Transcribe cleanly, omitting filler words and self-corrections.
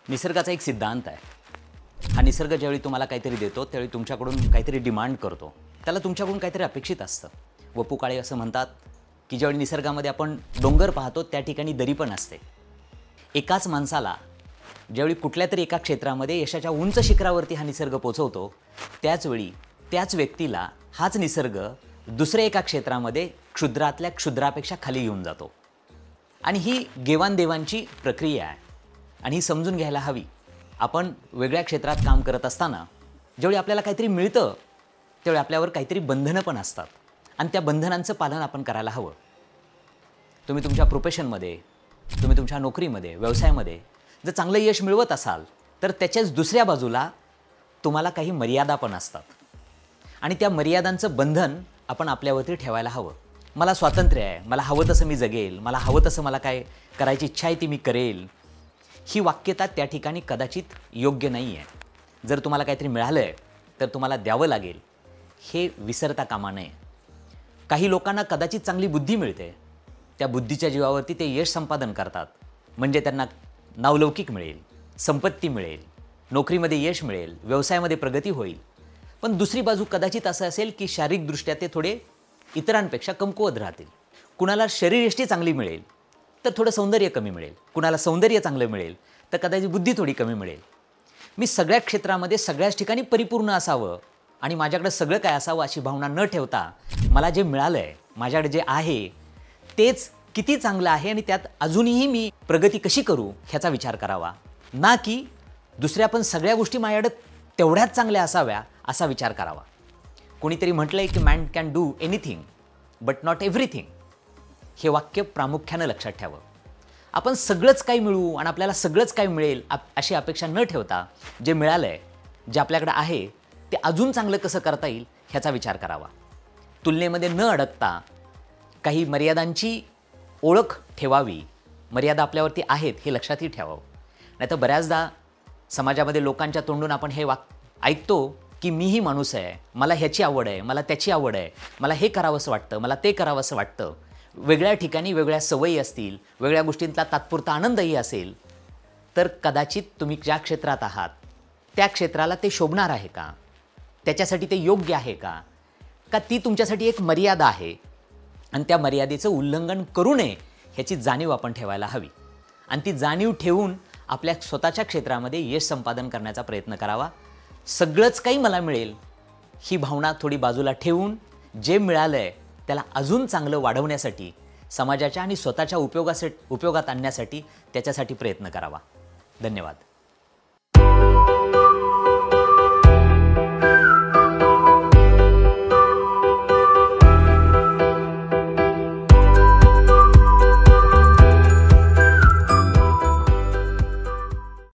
निसर्गाचा एक सिद्धांत आहे। हा निसर्ग ज्यावेळी तुम्हाला काहीतरी देतो त्यावेळी तुमच्याकडून काहीतरी डिमांड करतो, त्याला तुमच्याकडून काहीतरी अपेक्षित असतं। वपू काळे असं म्हणतात की ज्यावेळी निसर्गामध्ये आपण डोंगर पाहतो त्या ठिकाणी दरी पण असते। एकाच माणसाला ज्यावेळी कुठल्यातरी एका क्षेत्रामध्ये यशाच्या उंच शिखरावरती हा निसर्ग पोहोचवतो, त्याचवेळी त्याच व्यक्तीला हाच निसर्ग दुसऱ्या एका क्षेत्रामध्ये क्षुद्रातल्या क्षुद्रापेक्षा खाली घेऊन जातो। आणि ही देवाणदेवांची प्रक्रिया आहे आणि ही समजून घ्यायला हवी। आपण वेगळ्या क्षेत्रात काम करत असताना ज्यावेळी आपल्याला काहीतरी मिळतं त्यावेळी आपल्यावर काहीतरी बंधनं पण असतात आणि त्या बंधनांचं पालन आपण करायला हवं। तुम्ही तुमच्या प्रोफेशनमध्ये, तुम्ही तुमच्या नोकरीमध्ये, व्यवसायामध्ये जर चांगलं यश मिळवत असाल तर त्याच्याच दुसऱ्या बाजूला तुम्हाला काही मर्यादा पण असतात आणि त्या मर्यादांचं बंधन आपण आपल्यावरती ठेवायला हवं। मला स्वातंत्र्य आहे, मला हवं तसं मी जगेल, मला हवं तसं मला काय करायची इच्छा आहे ती मी करेल, ही वाक्यता त्या ठिकाणी कदाचित योग्य नाही आहे। जर तुम्हाला काहीतरी मिळालं आहे तर तुम्हाला द्यावं लागेल हे विसरता कामा नये। काही लोकांना कदाचित चांगली बुद्धी मिळते, त्या बुद्धीच्या जीवावरती ते यश संपादन करतात, म्हणजे त्यांना नावलौकिक मिळेल, संपत्ती मिळेल, नोकरीमध्ये यश मिळेल, व्यवसायामध्ये प्रगती होईल। पण दुसरी बाजू कदाचित असं असेल की शारीरिकदृष्ट्या ते थोडे इतरांपेक्षा कमकुवत राहतील। कुणाला शरीरयष्टी चांगली मिळेल तर थोडं सौंदर्य कमी मिळेल, कुणाला सौंदर्य चांगलं मिळेल तर कदाचित बुद्धी थोडी कमी मिळेल। मी सगळ्या क्षेत्रामध्ये सगळ्याच ठिकाणी परिपूर्ण असावं आणि माझ्याकडे सगळं काय असावं अशी भावना न ठेवता मला जे मिळालं आहे, माझ्याकडे जे आहे तेच किती चांगलं आहे आणि त्यात अजूनही मी प्रगती कशी करू ह्याचा विचार करावा, ना की दुसऱ्या पण सगळ्या गोष्टी माझ्याकडे तेवढ्याच चांगल्या असाव्या असा विचार करावा। कोणीतरी म्हटलंय की man can do anything but not everything. हे वाक्य प्रामुख्यानं लक्षात ठेवावं। आपण सगळंच काही मिळवू आणि आपल्याला सगळंच काही मिळेल अशी अपेक्षा न ठेवता जे मिळालंय, जे आपल्याकडे आहे ते अजून चांगलं कसं करता येईल ह्याचा विचार करावा। तुलनेमध्ये न अडकता काही मर्यादांची ओळख ठेवावी, मर्यादा आपल्यावरती आहेत हे लक्षातही ठेवावं। नाहीतर बऱ्याचदा समाजामध्ये लोकांच्या तोंडून आपण हे ऐकतो की मीही माणूस आहे, मला ह्याची आवड आहे, मला त्याची आवड आहे, मला हे करावंसं वाटतं, मला ते करावंसं वाटतं। वेगळ्या ठिकाणी वेगळ्या सवयी असतील, वेगळ्या गोष्टींचा तात्पुरता आनंदही असेल, तर कदाचित तुम्ही ज्या क्षेत्रात आहात त्या क्षेत्राला ते शोभणार आहे का, त्याच्यासाठी ते योग्य आहे का, का ती तुमच्यासाठी एक मर्यादा आहे आणि त्या मर्यादेचं उल्लंघन करू नये ह्याची जाणीव आपण ठेवायला हवी। आणि ती जाणीव ठेवून आपल्या स्वतःच्या क्षेत्रामध्ये यश संपादन करण्याचा प्रयत्न करावा। सगळंच काही मला मिळेल ही भावना थोडी बाजूला ठेवून जे मिळालं आहे त्याला अजून चांगलं वाढवण्यासाठी, समाजाच्या आणि स्वतःच्या उपयोगात आणण्यासाठी त्याच्यासाठी प्रयत्न करावा। धन्यवाद।